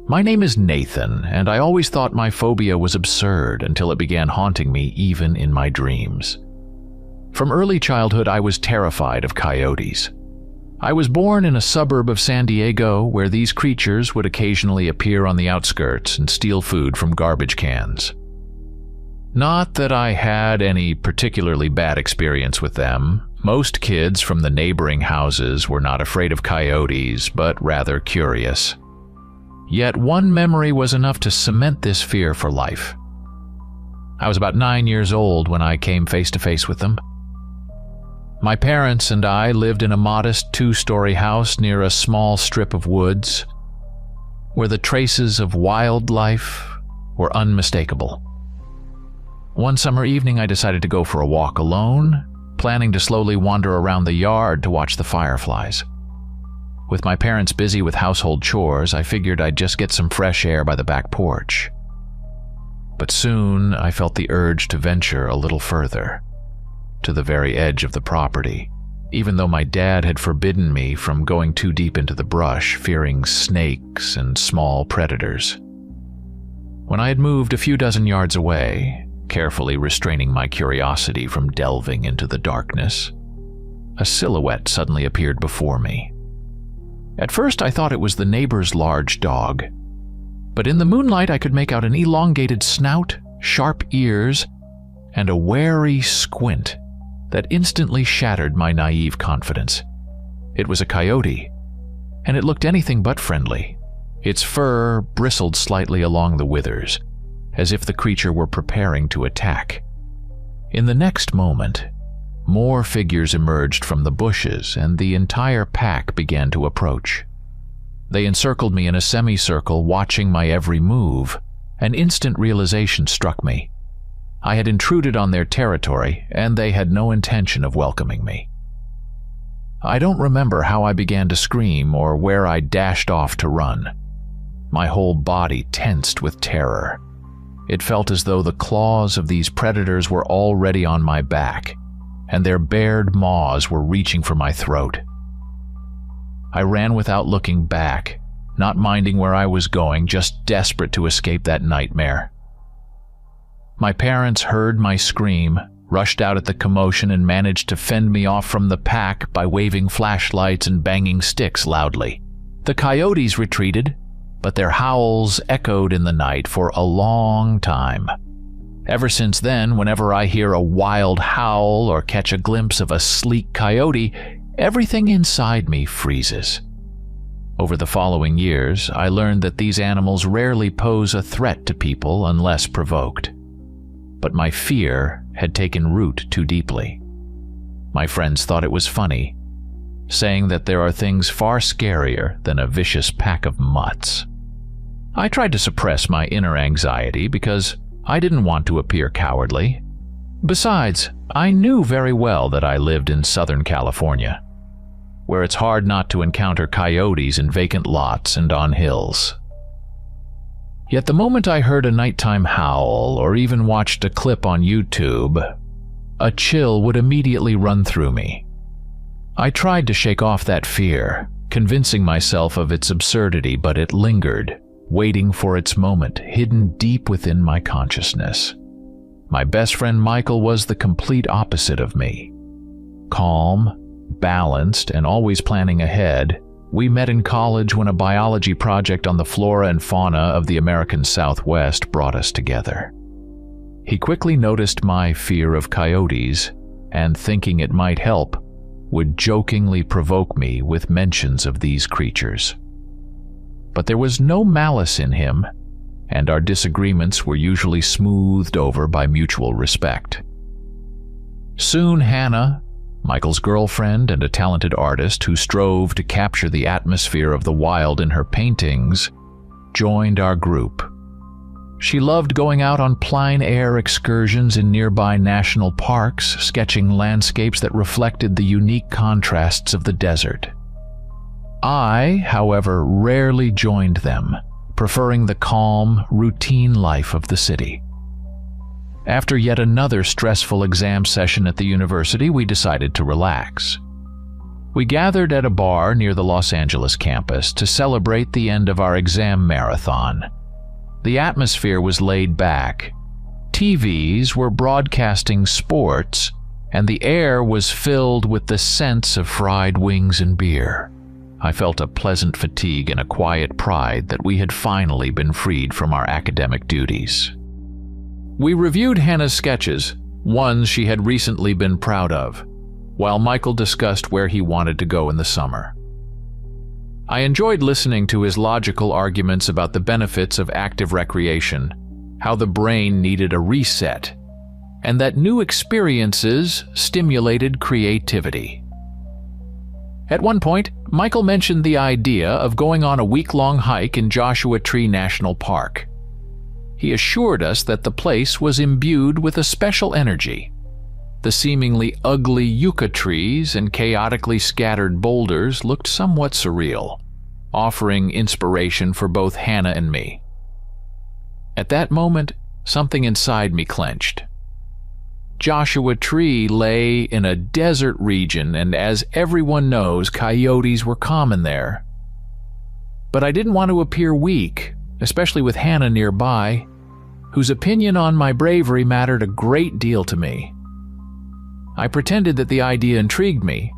My name is Nathan, and I always thought my phobia was absurd until it began haunting me even in my dreams. From early childhood, I was terrified of coyotes. I was born in a suburb of San Diego where these creatures would occasionally appear on the outskirts and steal food from garbage cans. Not that I had any particularly bad experience with them. Most kids from the neighboring houses were not afraid of coyotes, but rather curious. Yet one memory was enough to cement this fear for life. I was about 9 years old when I came face to face with them. My parents and I lived in a modest 2-story house near a small strip of woods where the traces of wildlife were unmistakable. One summer evening, I decided to go for a walk alone, planning to slowly wander around the yard to watch the fireflies. With my parents busy with household chores, I figured I'd just get some fresh air by the back porch. But soon, I felt the urge to venture a little further, to the very edge of the property, even though my dad had forbidden me from going too deep into the brush, fearing snakes and small predators. When I had moved a few dozen yards away, carefully restraining my curiosity from delving into the darkness, a silhouette suddenly appeared before me. At first, I thought it was the neighbor's large dog, but in the moonlight I could make out an elongated snout, sharp ears, and a wary squint that instantly shattered my naive confidence. It was a coyote, and it looked anything but friendly. Its fur bristled slightly along the withers, as if the creature were preparing to attack. In the next moment, more figures emerged from the bushes, and the entire pack began to approach. They encircled me in a semicircle, watching my every move. An instant realization struck me. I had intruded on their territory, and they had no intention of welcoming me. I don't remember how I began to scream or where I dashed off to run. My whole body tensed with terror. It felt as though the claws of these predators were already on my back, and their bared maws were reaching for my throat. I ran without looking back, not minding where I was going, just desperate to escape that nightmare. My parents heard my scream, rushed out at the commotion, and managed to fend me off from the pack by waving flashlights and banging sticks loudly. The coyotes retreated, but their howls echoed in the night for a long time. Ever since then, whenever I hear a wild howl or catch a glimpse of a sleek coyote, everything inside me freezes. Over the following years, I learned that these animals rarely pose a threat to people unless provoked. But my fear had taken root too deeply. My friends thought it was funny, saying that there are things far scarier than a vicious pack of mutts. I tried to suppress my inner anxiety because I didn't want to appear cowardly. Besides, I knew very well that I lived in Southern California, where it's hard not to encounter coyotes in vacant lots and on hills. Yet the moment I heard a nighttime howl or even watched a clip on YouTube, a chill would immediately run through me. I tried to shake off that fear, convincing myself of its absurdity, but it lingered, waiting for its moment, hidden deep within my consciousness. My best friend Michael was the complete opposite of me. Calm, balanced, and always planning ahead, we met in college when a biology project on the flora and fauna of the American Southwest brought us together. He quickly noticed my fear of coyotes, and thinking it might help, would jokingly provoke me with mentions of these creatures. But there was no malice in him, and our disagreements were usually smoothed over by mutual respect. Soon Hannah, Michael's girlfriend and a talented artist who strove to capture the atmosphere of the wild in her paintings, joined our group. She loved going out on plein-air excursions in nearby national parks, sketching landscapes that reflected the unique contrasts of the desert. I, however, rarely joined them, preferring the calm, routine life of the city. After yet another stressful exam session at the university, we decided to relax. We gathered at a bar near the Los Angeles campus to celebrate the end of our exam marathon. The atmosphere was laid back. TVs were broadcasting sports, and the air was filled with the scents of fried wings and beer. I felt a pleasant fatigue and a quiet pride that we had finally been freed from our academic duties. We reviewed Hannah's sketches, ones she had recently been proud of, while Michael discussed where he wanted to go in the summer. I enjoyed listening to his logical arguments about the benefits of active recreation, how the brain needed a reset, and that new experiences stimulated creativity. At one point, Michael mentioned the idea of going on a week-long hike in Joshua Tree National Park. He assured us that the place was imbued with a special energy. The seemingly ugly yucca trees and chaotically scattered boulders looked somewhat surreal, offering inspiration for both Hannah and me. At that moment, something inside me clenched. Joshua Tree lay in a desert region, and as everyone knows, coyotes were common there. But I didn't want to appear weak, especially with Hannah nearby, whose opinion on my bravery mattered a great deal to me. I pretended that the idea intrigued me,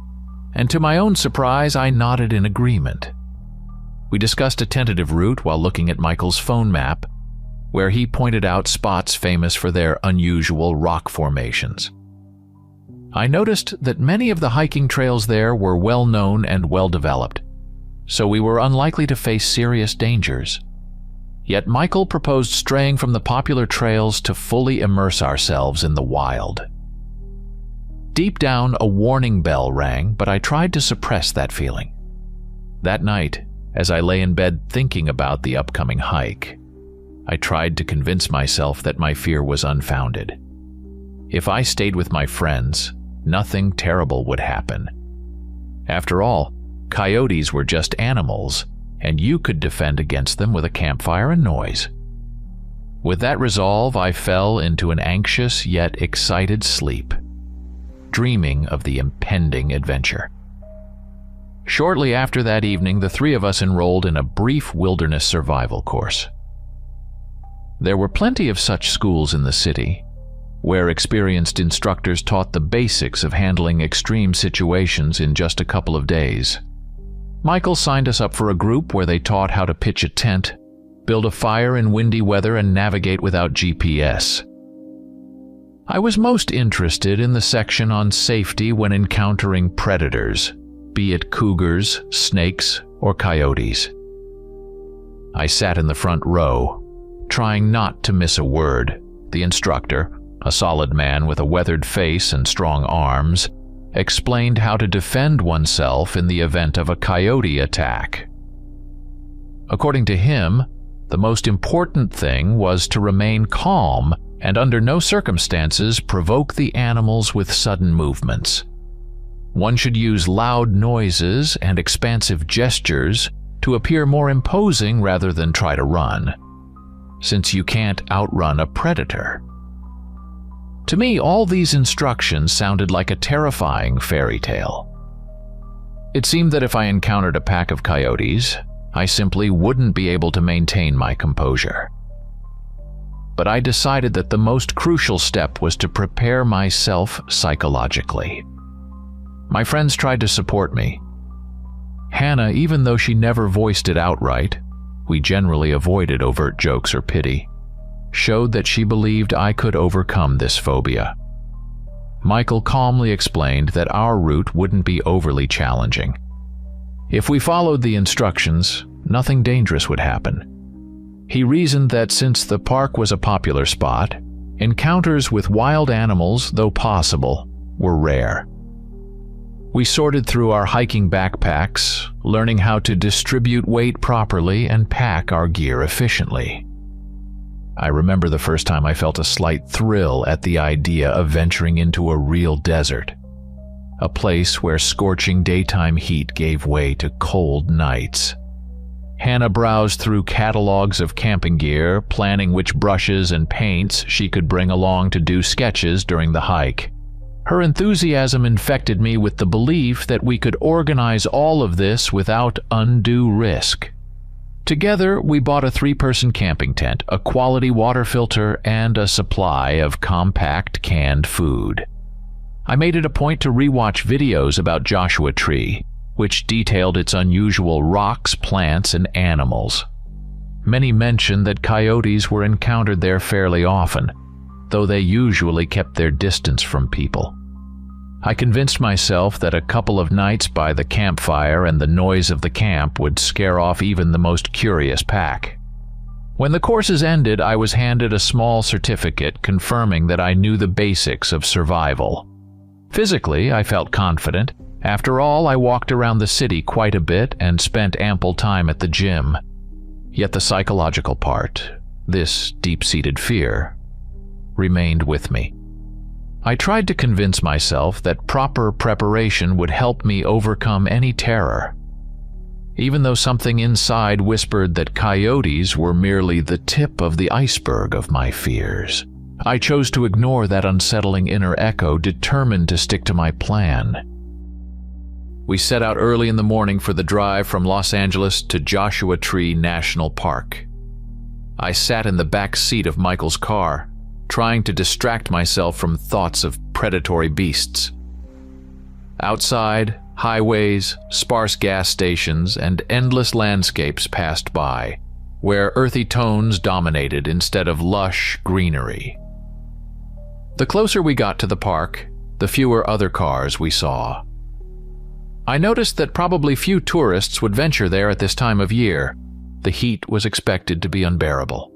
and to my own surprise, I nodded in agreement. We discussed a tentative route while looking at Michael's phone map, where he pointed out spots famous for their unusual rock formations. I noticed that many of the hiking trails there were well-known and well-developed, so we were unlikely to face serious dangers. Yet Michael proposed straying from the popular trails to fully immerse ourselves in the wild. Deep down, a warning bell rang, but I tried to suppress that feeling. That night, as I lay in bed thinking about the upcoming hike, I tried to convince myself that my fear was unfounded. If I stayed with my friends, nothing terrible would happen. After all, coyotes were just animals, and you could defend against them with a campfire and noise. With that resolve, I fell into an anxious yet excited sleep, dreaming of the impending adventure. Shortly after that evening, the three of us enrolled in a brief wilderness survival course. There were plenty of such schools in the city, where experienced instructors taught the basics of handling extreme situations in just a couple of days. Michael signed us up for a group where they taught how to pitch a tent, build a fire in windy weather, and navigate without GPS. I was most interested in the section on safety when encountering predators, be it cougars, snakes, or coyotes. I sat in the front row, trying not to miss a word. The instructor, a solid man with a weathered face and strong arms, explained how to defend oneself in the event of a coyote attack. According to him, the most important thing was to remain calm and under no circumstances provoke the animals with sudden movements. One should use loud noises and expansive gestures to appear more imposing rather than try to run, since you can't outrun a predator. To me, all these instructions sounded like a terrifying fairy tale. It seemed that if I encountered a pack of coyotes, I simply wouldn't be able to maintain my composure. But I decided that the most crucial step was to prepare myself psychologically. My friends tried to support me. Hannah, even though she never voiced it outright, we generally avoided overt jokes or pity, showed that she believed I could overcome this phobia. Michael calmly explained that our route wouldn't be overly challenging. If we followed the instructions, nothing dangerous would happen. He reasoned that since the park was a popular spot, encounters with wild animals, though possible, were rare. We sorted through our hiking backpacks, learning how to distribute weight properly and pack our gear efficiently. I remember the first time I felt a slight thrill at the idea of venturing into a real desert, a place where scorching daytime heat gave way to cold nights. Hannah browsed through catalogs of camping gear, planning which brushes and paints she could bring along to do sketches during the hike. Her enthusiasm infected me with the belief that we could organize all of this without undue risk. Together, we bought a 3-person camping tent, a quality water filter, and a supply of compact canned food. I made it a point to rewatch videos about Joshua Tree, which detailed its unusual rocks, plants, and animals. Many mentioned that coyotes were encountered there fairly often, though they usually kept their distance from people. I convinced myself that a couple of nights by the campfire and the noise of the camp would scare off even the most curious pack. When the courses ended, I was handed a small certificate confirming that I knew the basics of survival. Physically, I felt confident. After all, I walked around the city quite a bit and spent ample time at the gym. Yet the psychological part, this deep-seated fear, remained with me. I tried to convince myself that proper preparation would help me overcome any terror, even though something inside whispered that coyotes were merely the tip of the iceberg of my fears. I chose to ignore that unsettling inner echo, determined to stick to my plan. We set out early in the morning for the drive from Los Angeles to Joshua Tree National Park. I sat in the back seat of Michael's car, trying to distract myself from thoughts of predatory beasts. Outside, highways, sparse gas stations, and endless landscapes passed by, where earthy tones dominated instead of lush greenery. The closer we got to the park, the fewer other cars we saw. I noticed that probably few tourists would venture there at this time of year. The heat was expected to be unbearable.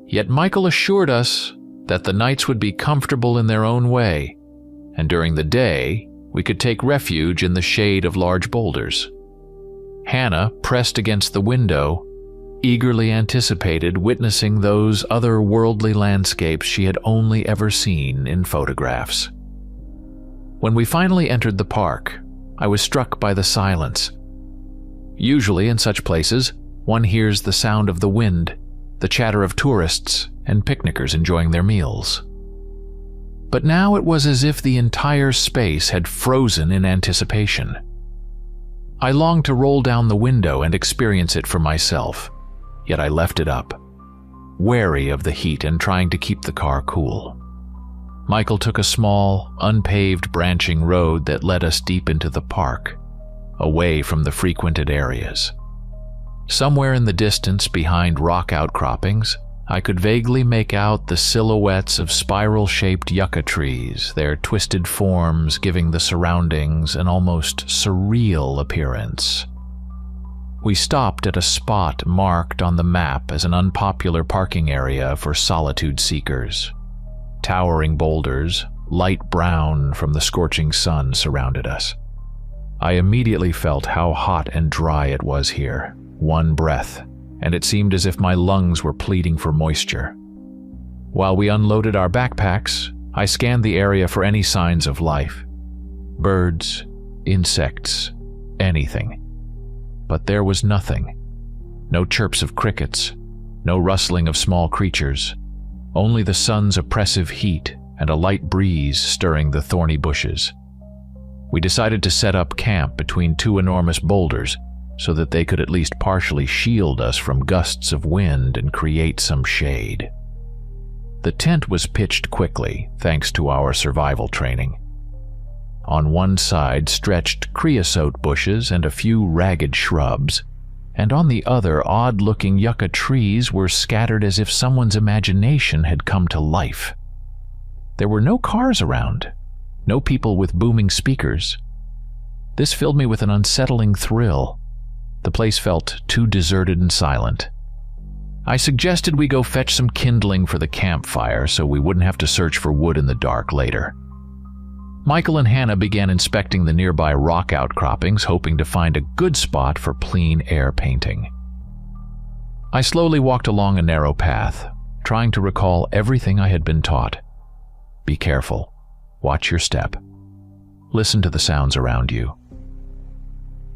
Yet Michael assured us that the nights would be comfortable in their own way, and during the day, we could take refuge in the shade of large boulders. Hannah, pressed against the window, eagerly anticipated witnessing those otherworldly landscapes she had only ever seen in photographs. When we finally entered the park, I was struck by the silence. Usually in such places, one hears the sound of the wind, the chatter of tourists, and picnickers enjoying their meals. But now it was as if the entire space had frozen in anticipation. I longed to roll down the window and experience it for myself, yet I left it up, wary of the heat and trying to keep the car cool. Michael took a small, unpaved branching road that led us deep into the park, away from the frequented areas. Somewhere in the distance behind rock outcroppings, I could vaguely make out the silhouettes of spiral-shaped yucca trees, their twisted forms giving the surroundings an almost surreal appearance. We stopped at a spot marked on the map as an unpopular parking area for solitude seekers. Towering boulders, light brown from the scorching sun, surrounded us. I immediately felt how hot and dry it was here. One breath, and it seemed as if my lungs were pleading for moisture. While we unloaded our backpacks, I scanned the area for any signs of life. Birds, insects, anything. But there was nothing. No chirps of crickets, no rustling of small creatures, only the sun's oppressive heat and a light breeze stirring the thorny bushes. We decided to set up camp between 2 enormous boulders so that they could at least partially shield us from gusts of wind and create some shade. The tent was pitched quickly, thanks to our survival training. On one side stretched creosote bushes and a few ragged shrubs, and on the other odd-looking yucca trees were scattered as if someone's imagination had come to life. There were no cars around, no people with booming speakers. This filled me with an unsettling thrill. The place felt too deserted and silent. I suggested we go fetch some kindling for the campfire so we wouldn't have to search for wood in the dark later. Michael and Hannah began inspecting the nearby rock outcroppings, hoping to find a good spot for clean air painting. I slowly walked along a narrow path, trying to recall everything I had been taught. Be careful. Watch your step. Listen to the sounds around you.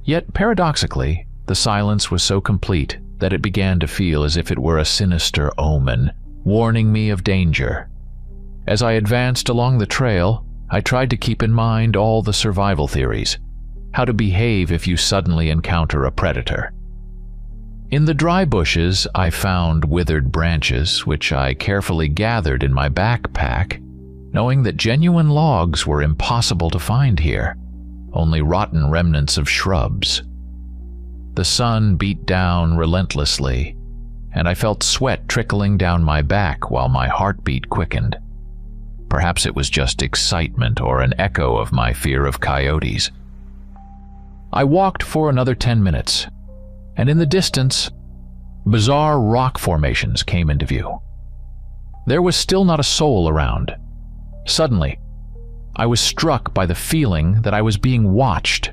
Yet, paradoxically, the silence was so complete that it began to feel as if it were a sinister omen, warning me of danger. As I advanced along the trail, I tried to keep in mind all the survival theories, how to behave if you suddenly encounter a predator. In the dry bushes, I found withered branches, which I carefully gathered in my backpack, knowing that genuine logs were impossible to find here, only rotten remnants of shrubs. The sun beat down relentlessly, and I felt sweat trickling down my back while my heartbeat quickened. Perhaps it was just excitement or an echo of my fear of coyotes. I walked for another 10 minutes, and in the distance, bizarre rock formations came into view. There was still not a soul around. Suddenly, I was struck by the feeling that I was being watched.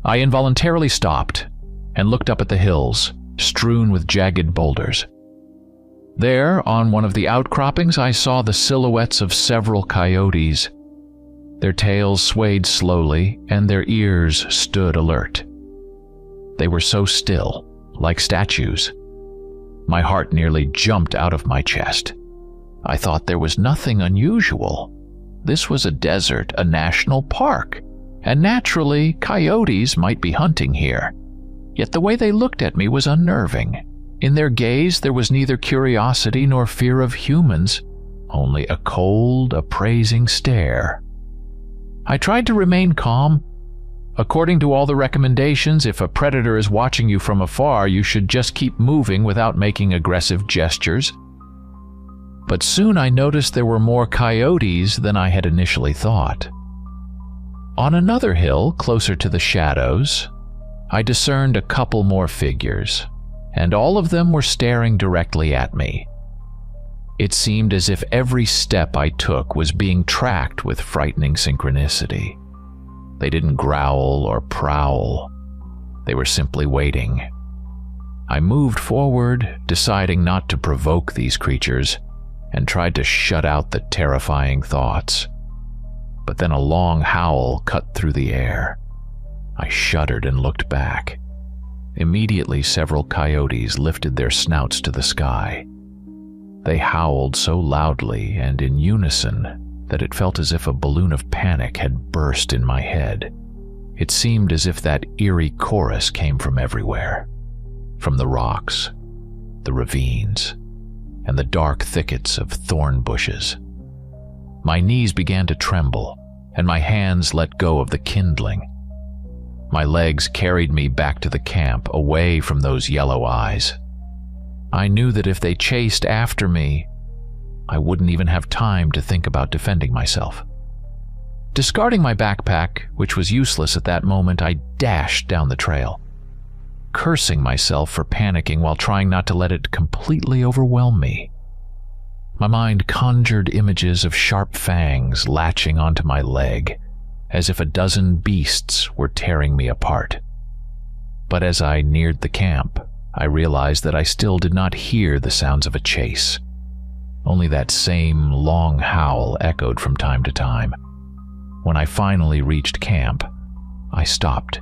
I involuntarily stopped and looked up at the hills, strewn with jagged boulders. There, on one of the outcroppings, I saw the silhouettes of several coyotes. Their tails swayed slowly, and their ears stood alert. They were so still, like statues. My heart nearly jumped out of my chest. I thought there was nothing unusual. This was a desert, a national park, and naturally, coyotes might be hunting here. Yet the way they looked at me was unnerving. In their gaze, there was neither curiosity nor fear of humans, only a cold, appraising stare. I tried to remain calm. According to all the recommendations, if a predator is watching you from afar, you should just keep moving without making aggressive gestures. But soon I noticed there were more coyotes than I had initially thought. On another hill, closer to the shadows, I discerned a couple more figures, and all of them were staring directly at me. It seemed as if every step I took was being tracked with frightening synchronicity. They didn't growl or prowl. They were simply waiting. I moved forward, deciding not to provoke these creatures, and tried to shut out the terrifying thoughts. But then a long howl cut through the air. I shuddered and looked back. Immediately, several coyotes lifted their snouts to the sky. They howled so loudly and in unison that it felt as if a balloon of panic had burst in my head. It seemed as if that eerie chorus came from everywhere, from the rocks, the ravines, and the dark thickets of thorn bushes. My knees began to tremble, and my hands let go of the kindling. My legs carried me back to the camp, away from those yellow eyes. I knew that if they chased after me, I wouldn't even have time to think about defending myself. Discarding my backpack, which was useless at that moment, I dashed down the trail, cursing myself for panicking while trying not to let it completely overwhelm me. My mind conjured images of sharp fangs latching onto my leg, as if a dozen beasts were tearing me apart. But as I neared the camp, I realized that I still did not hear the sounds of a chase. Only that same long howl echoed from time to time. When I finally reached camp, I stopped,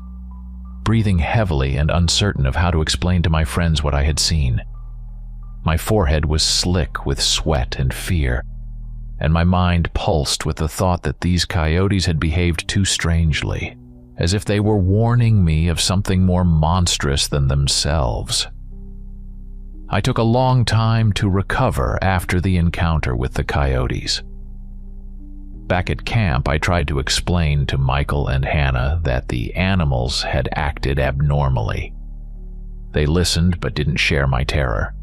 breathing heavily and uncertain of how to explain to my friends what I had seen. My forehead was slick with sweat and fear, and my mind pulsed with the thought that these coyotes had behaved too strangely, as if they were warning me of something more monstrous than themselves. I took a long time to recover after the encounter with the coyotes. Back at camp, I tried to explain to Michael and Hannah that the animals had acted abnormally. They listened but didn't share my terror.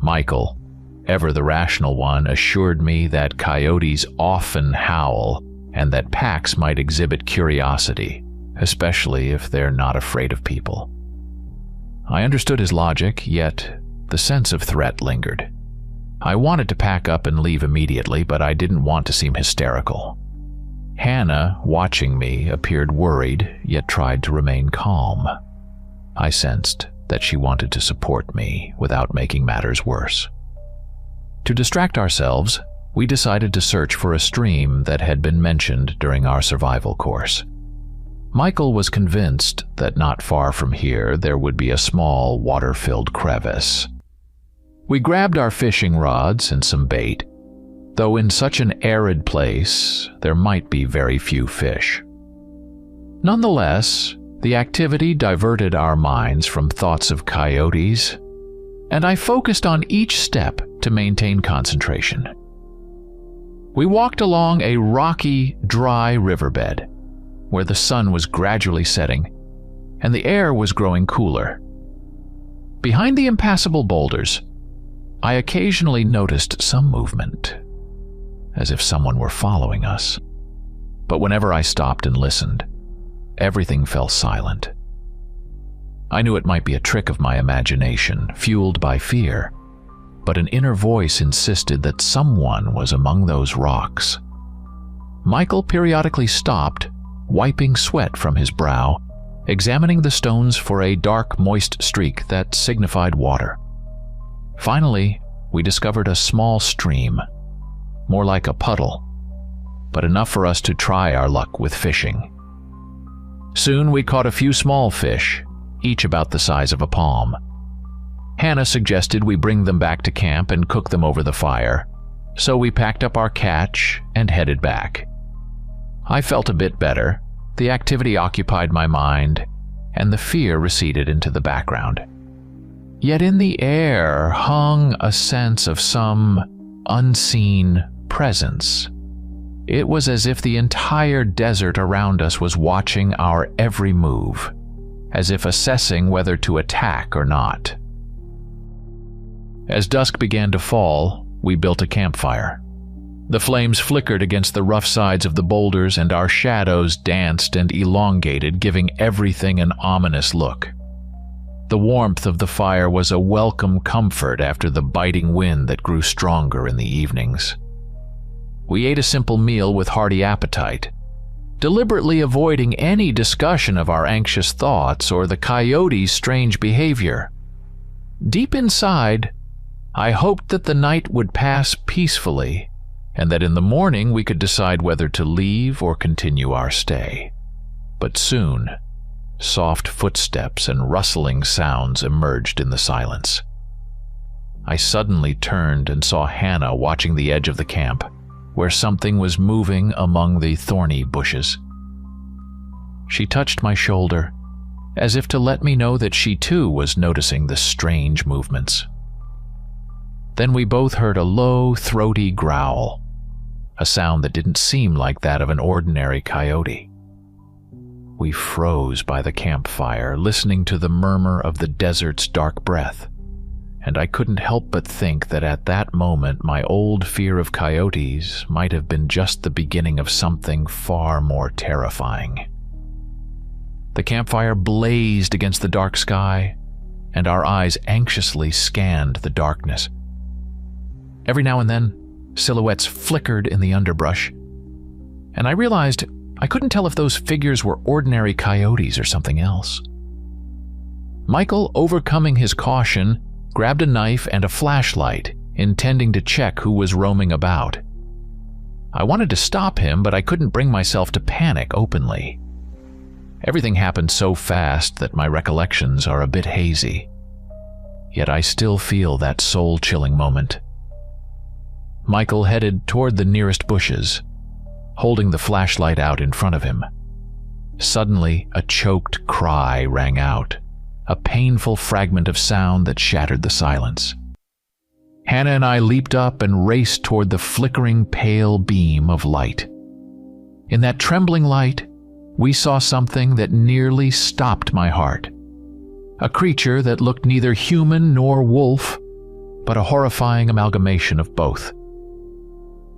Michael, ever the rational one, assured me that coyotes often howl and that packs might exhibit curiosity, especially if they're not afraid of people. I understood his logic, yet the sense of threat lingered. I wanted to pack up and leave immediately, but I didn't want to seem hysterical. Hannah, watching me, appeared worried, yet tried to remain calm. I sensed that she wanted to support me without making matters worse. To distract ourselves, we decided to search for a stream that had been mentioned during our survival course. Michael was convinced that not far from here there would be a small water-filled crevice. We grabbed our fishing rods and some bait, though in such an arid place, there might be very few fish. Nonetheless, the activity diverted our minds from thoughts of coyotes, and I focused on each step to maintain concentration. We walked along a rocky, dry riverbed, where the sun was gradually setting, and the air was growing cooler. Behind the impassable boulders, I occasionally noticed some movement, as if someone were following us. But whenever I stopped and listened, everything fell silent. I knew it might be a trick of my imagination, fueled by fear, but an inner voice insisted that someone was among those rocks. Michael periodically stopped, wiping sweat from his brow, examining the stones for a dark, moist streak that signified water. Finally, we discovered a small stream, more like a puddle, but enough for us to try our luck with fishing. Soon we caught a few small fish, each about the size of a palm. Hannah suggested we bring them back to camp and cook them over the fire, so we packed up our catch and headed back. I felt a bit better. The activity occupied my mind, and the fear receded into the background. Yet in the air hung a sense of some unseen presence. It was as if the entire desert around us was watching our every move, as if assessing whether to attack or not. As dusk began to fall, we built a campfire. The flames flickered against the rough sides of the boulders, and our shadows danced and elongated, giving everything an ominous look. The warmth of the fire was a welcome comfort after the biting wind that grew stronger in the evenings. We ate a simple meal with hearty appetite, deliberately avoiding any discussion of our anxious thoughts or the coyote's strange behavior. Deep inside, I hoped that the night would pass peacefully, and that in the morning we could decide whether to leave or continue our stay. But soon, soft footsteps and rustling sounds emerged in the silence. I suddenly turned and saw Hannah watching the edge of the camp, where something was moving among the thorny bushes. She touched my shoulder, as if to let me know that she too was noticing the strange movements. Then we both heard a low, throaty growl, a sound that didn't seem like that of an ordinary coyote. We froze by the campfire, listening to the murmur of the desert's dark breath, and I couldn't help but think that at that moment my old fear of coyotes might have been just the beginning of something far more terrifying. The campfire blazed against the dark sky, and our eyes anxiously scanned the darkness. Every now and then, silhouettes flickered in the underbrush, and I realized I couldn't tell if those figures were ordinary coyotes or something else. Michael, overcoming his caution, grabbed a knife and a flashlight, intending to check who was roaming about. I wanted to stop him, but I couldn't bring myself to panic openly. Everything happened so fast that my recollections are a bit hazy. Yet I still feel that soul-chilling moment. Michael headed toward the nearest bushes, holding the flashlight out in front of him. Suddenly, a choked cry rang out, a painful fragment of sound that shattered the silence. Hannah and I leaped up and raced toward the flickering pale beam of light. In that trembling light, we saw something that nearly stopped my heart. A creature that looked neither human nor wolf, but a horrifying amalgamation of both.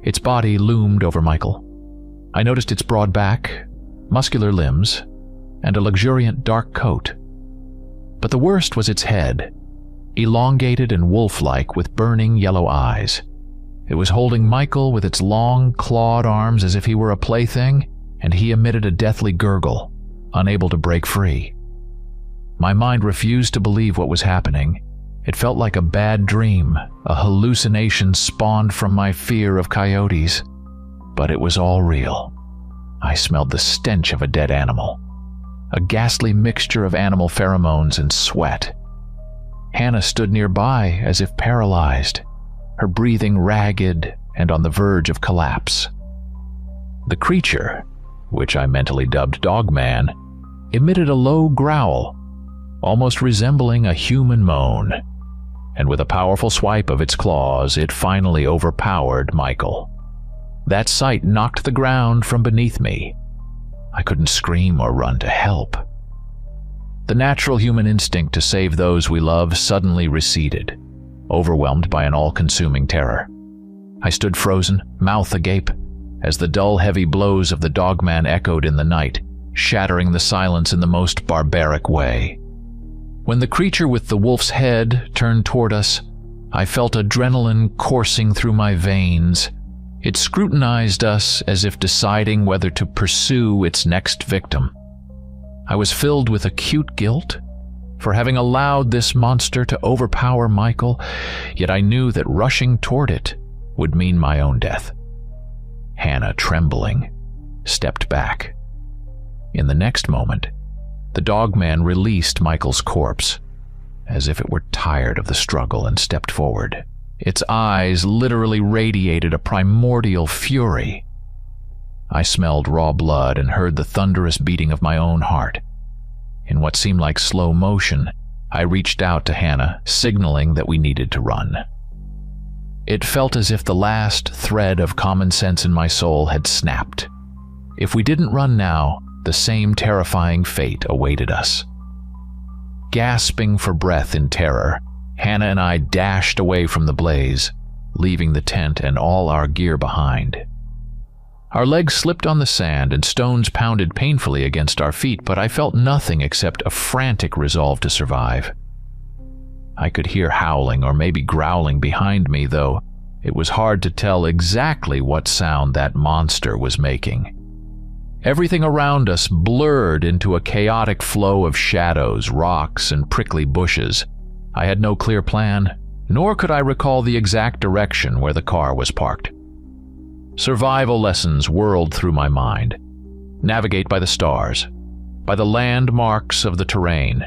Its body loomed over Michael. I noticed its broad back, muscular limbs, and a luxuriant dark coat. But the worst was its head, elongated and wolf-like with burning yellow eyes. It was holding Michael with its long, clawed arms as if he were a plaything, and he emitted a deathly gurgle, unable to break free. My mind refused to believe what was happening. It felt like a bad dream, a hallucination spawned from my fear of coyotes. But it was all real. I smelled the stench of a dead animal, a ghastly mixture of animal pheromones and sweat. Hannah stood nearby as if paralyzed, her breathing ragged and on the verge of collapse. The creature, which I mentally dubbed Dogman, emitted a low growl, almost resembling a human moan, and with a powerful swipe of its claws, it finally overpowered Michael. That sight knocked the ground from beneath me. I couldn't scream or run to help. The natural human instinct to save those we love suddenly receded, overwhelmed by an all-consuming terror. I stood frozen, mouth agape, as the dull, heavy blows of the Dogman echoed in the night, shattering the silence in the most barbaric way. When the creature with the wolf's head turned toward us, I felt adrenaline coursing through my veins. It scrutinized us as if deciding whether to pursue its next victim. I was filled with acute guilt for having allowed this monster to overpower Michael, yet I knew that rushing toward it would mean my own death. Hannah, trembling, stepped back. In the next moment, the Dogman released Michael's corpse, as if it were tired of the struggle, and stepped forward. Its eyes literally radiated a primordial fury. I smelled raw blood and heard the thunderous beating of my own heart. In what seemed like slow motion, I reached out to Hannah, signaling that we needed to run. It felt as if the last thread of common sense in my soul had snapped. If we didn't run now, the same terrifying fate awaited us. Gasping for breath in terror, Hannah and I dashed away from the blaze, leaving the tent and all our gear behind. Our legs slipped on the sand and stones pounded painfully against our feet, but I felt nothing except a frantic resolve to survive. I could hear howling or maybe growling behind me, though it was hard to tell exactly what sound that monster was making. Everything around us blurred into a chaotic flow of shadows, rocks, and prickly bushes. I had no clear plan, nor could I recall the exact direction where the car was parked. Survival lessons whirled through my mind. Navigate by the stars, by the landmarks of the terrain.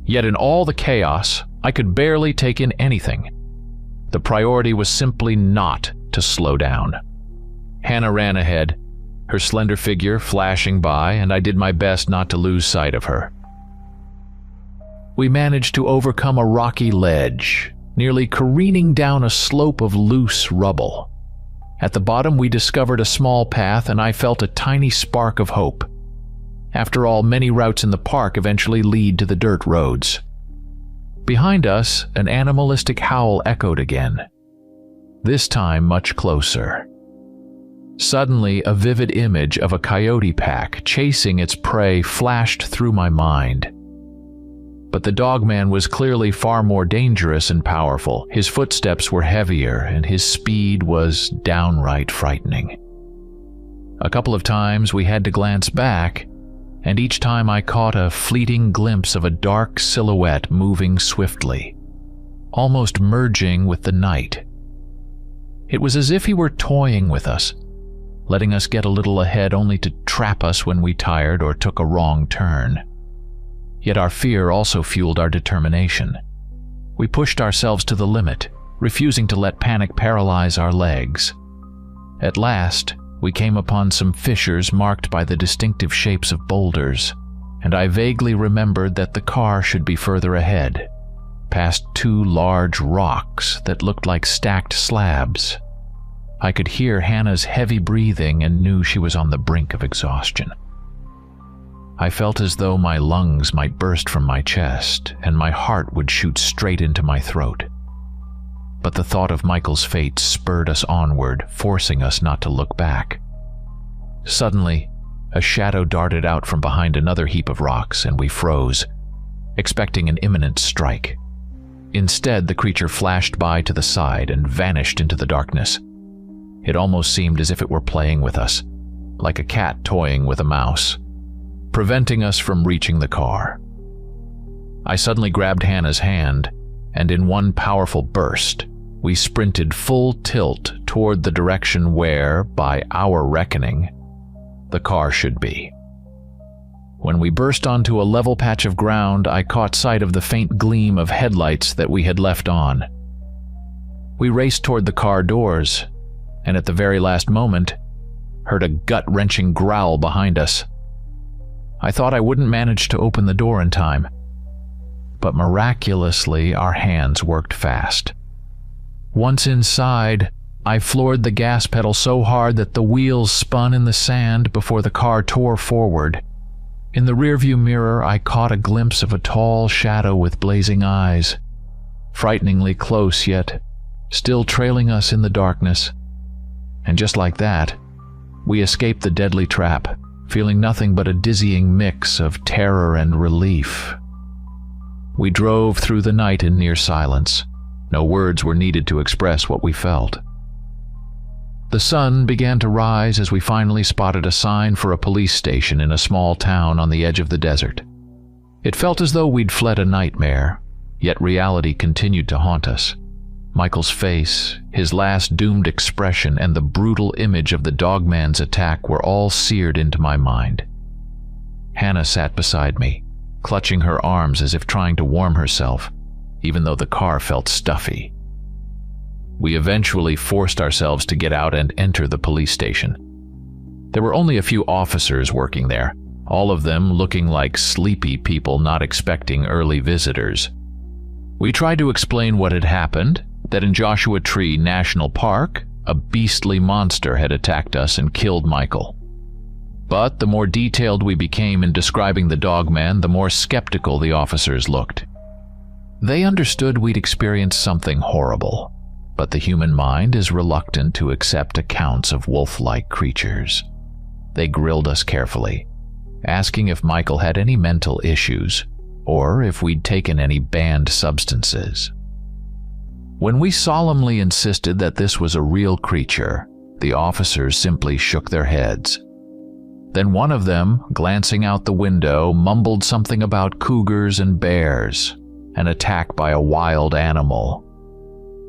Yet in all the chaos, I could barely take in anything. The priority was simply not to slow down. Hannah ran ahead, her slender figure flashing by, and I did my best not to lose sight of her. We managed to overcome a rocky ledge, nearly careening down a slope of loose rubble. At the bottom, we discovered a small path, and I felt a tiny spark of hope. After all, many routes in the park eventually lead to the dirt roads. Behind us, an animalistic howl echoed again, this time much closer. Suddenly, a vivid image of a coyote pack chasing its prey flashed through my mind. But the Dogman was clearly far more dangerous and powerful. His footsteps were heavier, and his speed was downright frightening. A couple of times we had to glance back, and each time I caught a fleeting glimpse of a dark silhouette moving swiftly, almost merging with the night. It was as if he were toying with us, letting us get a little ahead only to trap us when we tired or took a wrong turn. Yet our fear also fueled our determination. We pushed ourselves to the limit, refusing to let panic paralyze our legs. At last, we came upon some fissures marked by the distinctive shapes of boulders, and I vaguely remembered that the car should be further ahead, past two large rocks that looked like stacked slabs. I could hear Hannah's heavy breathing and knew she was on the brink of exhaustion. I felt as though my lungs might burst from my chest and my heart would shoot straight into my throat. But the thought of Michael's fate spurred us onward, forcing us not to look back. Suddenly, a shadow darted out from behind another heap of rocks, and we froze, expecting an imminent strike. Instead, the creature flashed by to the side and vanished into the darkness. It almost seemed as if it were playing with us, like a cat toying with a mouse, preventing us from reaching the car. I suddenly grabbed Hannah's hand, and in one powerful burst, we sprinted full tilt toward the direction where, by our reckoning, the car should be. When we burst onto a level patch of ground, I caught sight of the faint gleam of headlights that we had left on. We raced toward the car doors, and at the very last moment, heard a gut-wrenching growl behind us. I thought I wouldn't manage to open the door in time, but miraculously our hands worked fast. Once inside, I floored the gas pedal so hard that the wheels spun in the sand before the car tore forward. In the rearview mirror, I caught a glimpse of a tall shadow with blazing eyes, frighteningly close yet still trailing us in the darkness. And just like that, we escaped the deadly trap, feeling nothing but a dizzying mix of terror and relief. We drove through the night in near silence. No words were needed to express what we felt. The sun began to rise as we finally spotted a sign for a police station in a small town on the edge of the desert. It felt as though we'd fled a nightmare, yet reality continued to haunt us. Michael's face, his last doomed expression, and the brutal image of the dogman's attack were all seared into my mind. Hannah sat beside me, clutching her arms as if trying to warm herself, even though the car felt stuffy. We eventually forced ourselves to get out and enter the police station. There were only a few officers working there, all of them looking like sleepy people not expecting early visitors. We tried to explain what had happened, that in Joshua Tree National Park, a beastly monster had attacked us and killed Michael. But the more detailed we became in describing the dogman, the more skeptical the officers looked. They understood we'd experienced something horrible, but the human mind is reluctant to accept accounts of wolf-like creatures. They grilled us carefully, asking if Michael had any mental issues or if we'd taken any banned substances. When we solemnly insisted that this was a real creature, the officers simply shook their heads. Then one of them, glancing out the window, mumbled something about cougars and bears, an attack by a wild animal,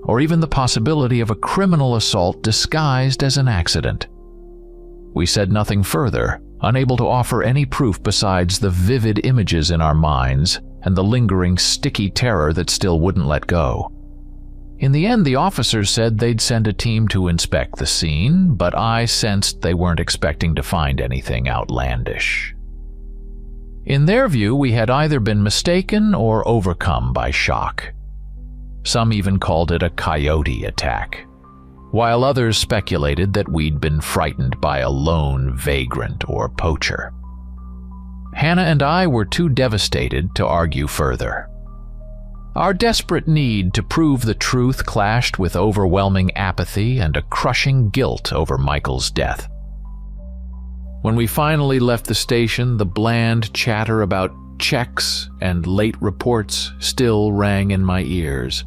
or even the possibility of a criminal assault disguised as an accident. We said nothing further, unable to offer any proof besides the vivid images in our minds and the lingering sticky terror that still wouldn't let go. In the end, the officers said they'd send a team to inspect the scene, but I sensed they weren't expecting to find anything outlandish. In their view, we had either been mistaken or overcome by shock. Some even called it a coyote attack, while others speculated that we'd been frightened by a lone vagrant or poacher. Hannah and I were too devastated to argue further. Our desperate need to prove the truth clashed with overwhelming apathy and a crushing guilt over Michael's death. When we finally left the station, the bland chatter about checks and late reports still rang in my ears.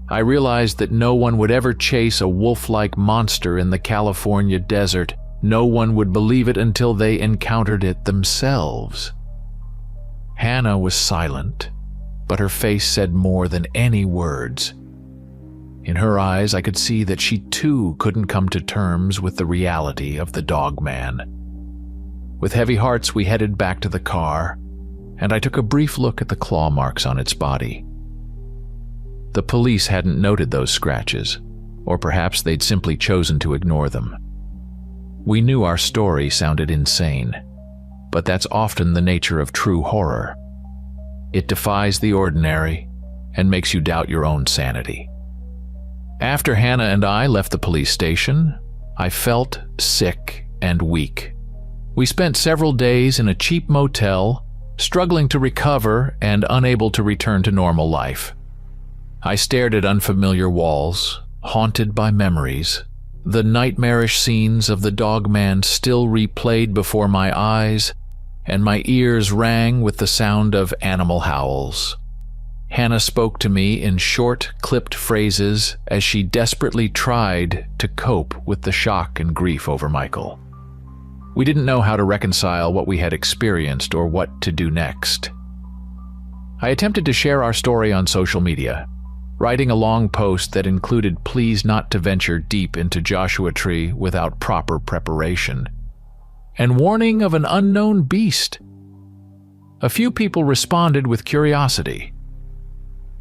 I realized that no one would ever chase a wolf-like monster in the California desert. No one would believe it until they encountered it themselves. Hannah was silent, but her face said more than any words. In her eyes, I could see that she too couldn't come to terms with the reality of the dogman. With heavy hearts, we headed back to the car, and I took a brief look at the claw marks on its body. The police hadn't noted those scratches, or perhaps they'd simply chosen to ignore them. We knew our story sounded insane, but that's often the nature of true horror. It defies the ordinary and makes you doubt your own sanity. After Hannah and I left the police station, I felt sick and weak. We spent several days in a cheap motel, struggling to recover and unable to return to normal life. I stared at unfamiliar walls, haunted by memories. The nightmarish scenes of the dogman still replayed before my eyes, and my ears rang with the sound of animal howls. Hannah spoke to me in short, clipped phrases as she desperately tried to cope with the shock and grief over Michael. We didn't know how to reconcile what we had experienced or what to do next. I attempted to share our story on social media, writing a long post that included pleas not to venture deep into Joshua Tree without proper preparation, and warning of an unknown beast. A few people responded with curiosity.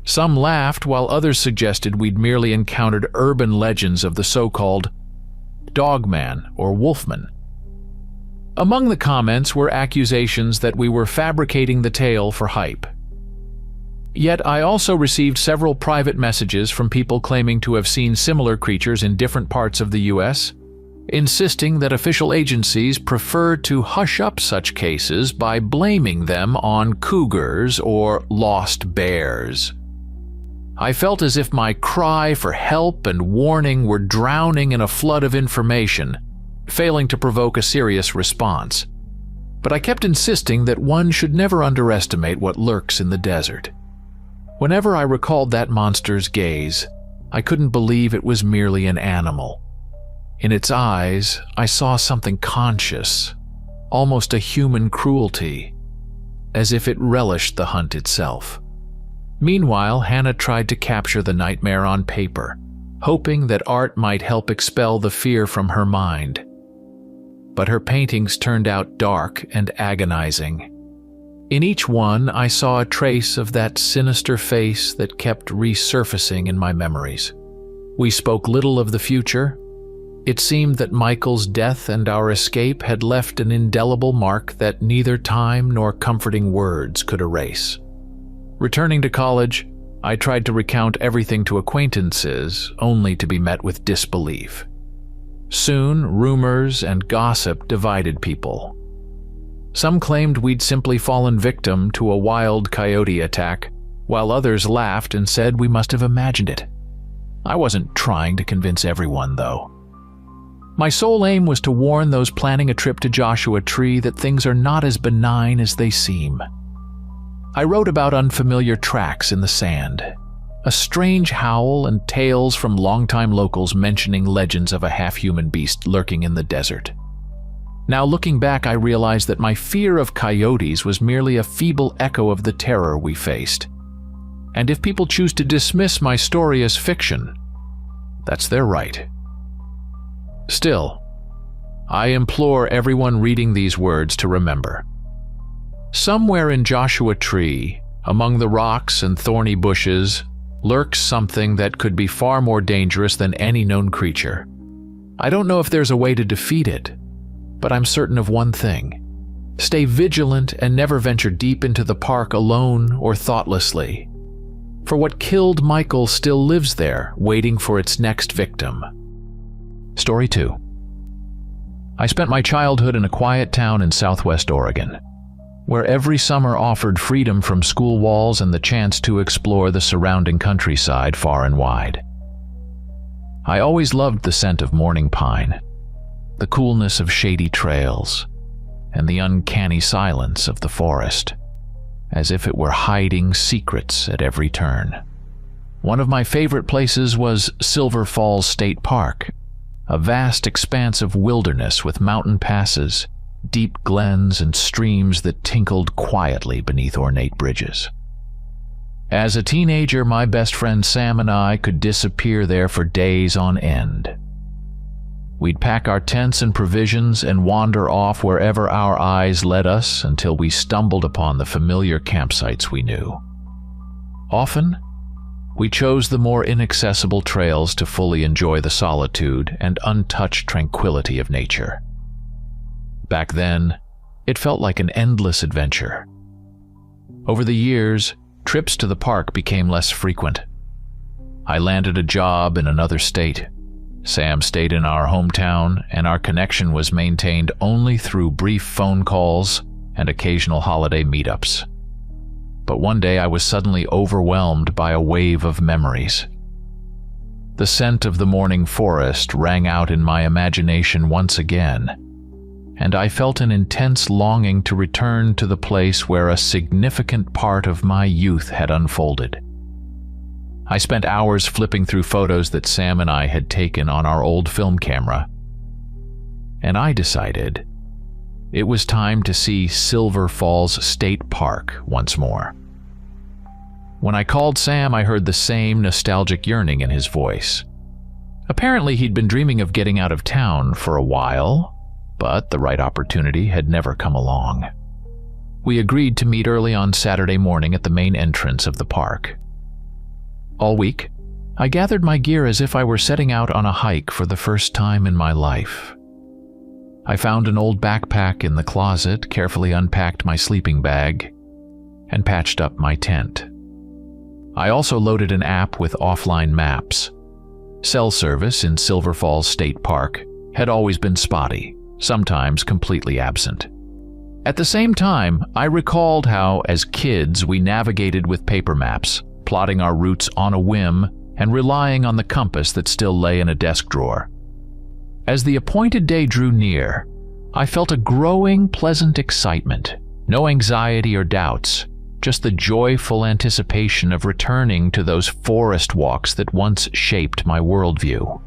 Some laughed, while others suggested we'd merely encountered urban legends of the so-called Dogman, or Wolfman. Among the comments were accusations that we were fabricating the tale for hype. Yet I also received several private messages from people claiming to have seen similar creatures in different parts of the U.S., insisting that official agencies prefer to hush up such cases by blaming them on cougars or lost bears. I felt as if my cry for help and warning were drowning in a flood of information, failing to provoke a serious response. But I kept insisting that one should never underestimate what lurks in the desert. Whenever I recalled that monster's gaze, I couldn't believe it was merely an animal. In its eyes, I saw something conscious, almost a human cruelty, as if it relished the hunt itself. Meanwhile, Hannah tried to capture the nightmare on paper, hoping that art might help expel the fear from her mind. But her paintings turned out dark and agonizing. In each one, I saw a trace of that sinister face that kept resurfacing in my memories. We spoke little of the future. It seemed that Michael's death and our escape had left an indelible mark that neither time nor comforting words could erase. Returning to college, I tried to recount everything to acquaintances, only to be met with disbelief. Soon, rumors and gossip divided people. Some claimed we'd simply fallen victim to a wild coyote attack, while others laughed and said we must have imagined it. I wasn't trying to convince everyone, though. My sole aim was to warn those planning a trip to Joshua Tree that things are not as benign as they seem. I wrote about unfamiliar tracks in the sand, a strange howl, and tales from longtime locals mentioning legends of a half-human beast lurking in the desert. Now looking back, I realized that my fear of coyotes was merely a feeble echo of the terror we faced. And if people choose to dismiss my story as fiction, that's their right. Still, I implore everyone reading these words to remember. Somewhere in Joshua Tree, among the rocks and thorny bushes, lurks something that could be far more dangerous than any known creature. I don't know if there's a way to defeat it, but I'm certain of one thing. Stay vigilant and never venture deep into the park alone or thoughtlessly. For what killed Michael still lives there, waiting for its next victim. Story 2. I spent my childhood in a quiet town in southwest Oregon, where every summer offered freedom from school walls and the chance to explore the surrounding countryside far and wide. I always loved the scent of morning pine, the coolness of shady trails, and the uncanny silence of the forest, as if it were hiding secrets at every turn. One of my favorite places was Silver Falls State Park, a vast expanse of wilderness with mountain passes, deep glens, and streams that tinkled quietly beneath ornate bridges. As a teenager, my best friend Sam and I could disappear there for days on end. We'd pack our tents and provisions and wander off wherever our eyes led us until we stumbled upon the familiar campsites we knew. Often, we chose the more inaccessible trails to fully enjoy the solitude and untouched tranquility of nature. Back then, it felt like an endless adventure. Over the years, trips to the park became less frequent. I landed a job in another state. Sam stayed in our hometown, and our connection was maintained only through brief phone calls and occasional holiday meetups. But one day I was suddenly overwhelmed by a wave of memories. The scent of the morning forest rang out in my imagination once again, and I felt an intense longing to return to the place where a significant part of my youth had unfolded. I spent hours flipping through photos that Sam and I had taken on our old film camera, and I decided it was time to see Silver Falls State Park once more. When I called Sam, I heard the same nostalgic yearning in his voice. Apparently, he'd been dreaming of getting out of town for a while, but the right opportunity had never come along. We agreed to meet early on Saturday morning at the main entrance of the park. All week, I gathered my gear as if I were setting out on a hike for the first time in my life. I found an old backpack in the closet, carefully unpacked my sleeping bag, and patched up my tent. I also loaded an app with offline maps. Cell service in Silver Falls State Park had always been spotty, sometimes completely absent. At the same time, I recalled how, as kids, we navigated with paper maps, plotting our routes on a whim and relying on the compass that still lay in a desk drawer. As the appointed day drew near, I felt a growing, pleasant excitement. No anxiety or doubts, just the joyful anticipation of returning to those forest walks that once shaped my worldview.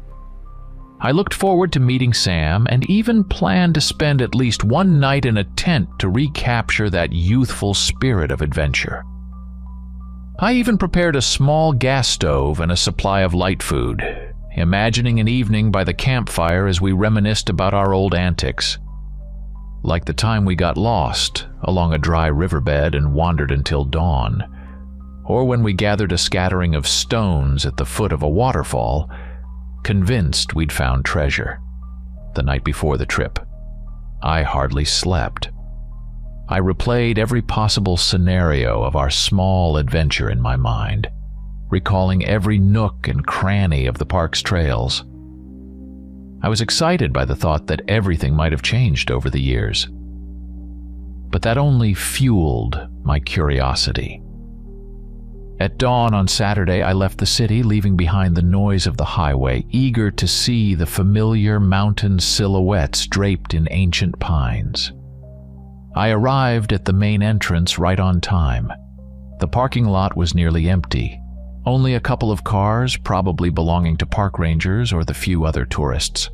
I looked forward to meeting Sam and even planned to spend at least one night in a tent to recapture that youthful spirit of adventure. I even prepared a small gas stove and a supply of light food, imagining an evening by the campfire as we reminisced about our old antics. Like the time we got lost along a dry riverbed and wandered until dawn, or when we gathered a scattering of stones at the foot of a waterfall, convinced we'd found treasure. The night before the trip, I hardly slept. I replayed every possible scenario of our small adventure in my mind, recalling every nook and cranny of the park's trails. I was excited by the thought that everything might have changed over the years. But that only fueled my curiosity. At dawn on Saturday, I left the city, leaving behind the noise of the highway, eager to see the familiar mountain silhouettes draped in ancient pines. I arrived at the main entrance right on time. The parking lot was nearly empty. Only a couple of cars, probably belonging to park rangers or the few other tourists.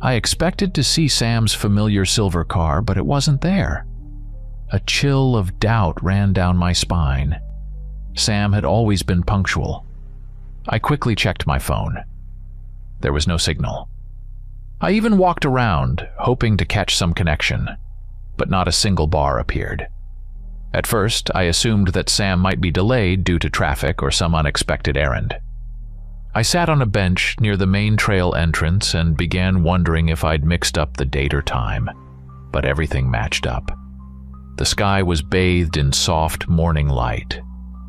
I expected to see Sam's familiar silver car, but it wasn't there. A chill of doubt ran down my spine. Sam had always been punctual. I quickly checked my phone. There was no signal. I even walked around, hoping to catch some connection, but not a single bar appeared. At first, I assumed that Sam might be delayed due to traffic or some unexpected errand. I sat on a bench near the main trail entrance and began wondering if I'd mixed up the date or time, but everything matched up. The sky was bathed in soft morning light,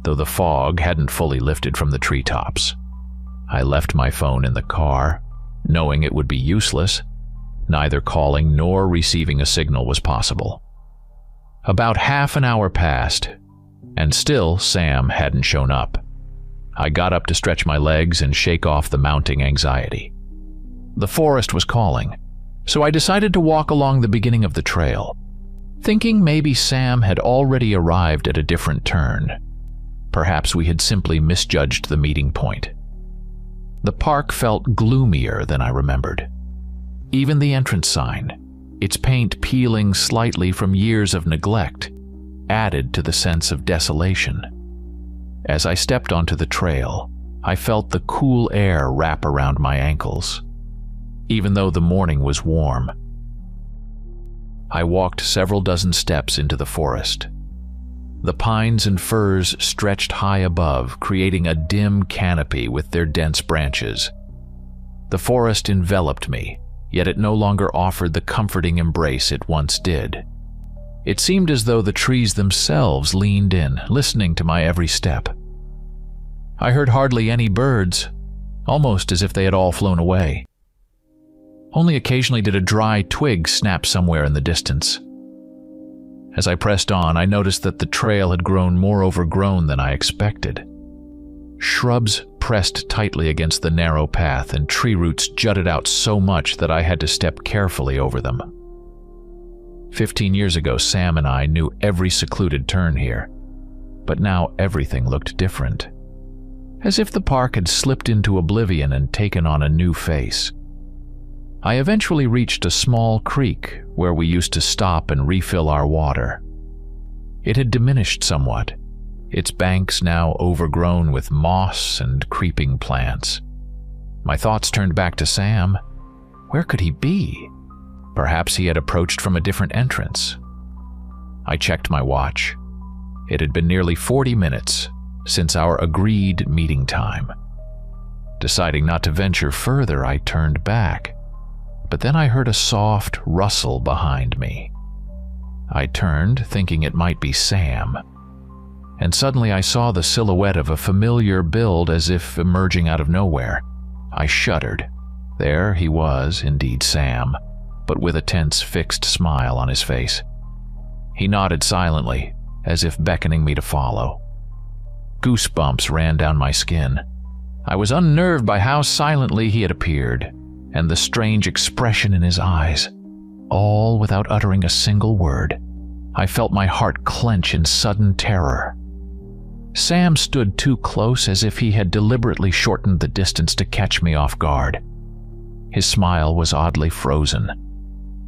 though the fog hadn't fully lifted from the treetops. I left my phone in the car, knowing it would be useless. Neither calling nor receiving a signal was possible. About half an hour passed, and still Sam hadn't shown up. I got up to stretch my legs and shake off the mounting anxiety. The forest was calling, so I decided to walk along the beginning of the trail, thinking maybe Sam had already arrived at a different turn. Perhaps we had simply misjudged the meeting point. The park felt gloomier than I remembered. Even the entrance sign, its paint peeling slightly from years of neglect, added to the sense of desolation. As I stepped onto the trail, I felt the cool air wrap around my ankles, even though the morning was warm. I walked several dozen steps into the forest. The pines and firs stretched high above, creating a dim canopy with their dense branches. The forest enveloped me, yet it no longer offered the comforting embrace it once did. It seemed as though the trees themselves leaned in, listening to my every step. I heard hardly any birds, almost as if they had all flown away. Only occasionally did a dry twig snap somewhere in the distance. As I pressed on, I noticed that the trail had grown more overgrown than I expected. Shrubs pressed tightly against the narrow path, and tree roots jutted out so much that I had to step carefully over them. 15 years ago, Sam and I knew every secluded turn here, but now everything looked different, as if the park had slipped into oblivion and taken on a new face. I eventually reached a small creek where we used to stop and refill our water. It had diminished somewhat, its banks now overgrown with moss and creeping plants. My thoughts turned back to Sam. Where could he be? Perhaps he had approached from a different entrance. I checked my watch. It had been nearly 40 minutes since our agreed meeting time. Deciding not to venture further, I turned back. But then I heard a soft rustle behind me. I turned, thinking it might be Sam. And suddenly I saw the silhouette of a familiar build as if emerging out of nowhere. I shuddered. There he was, indeed Sam, but with a tense, fixed smile on his face. He nodded silently, as if beckoning me to follow. Goosebumps ran down my skin. I was unnerved by how silently he had appeared, and the strange expression in his eyes, all without uttering a single word. I felt my heart clench in sudden terror. Sam stood too close, as if he had deliberately shortened the distance to catch me off guard. His smile was oddly frozen,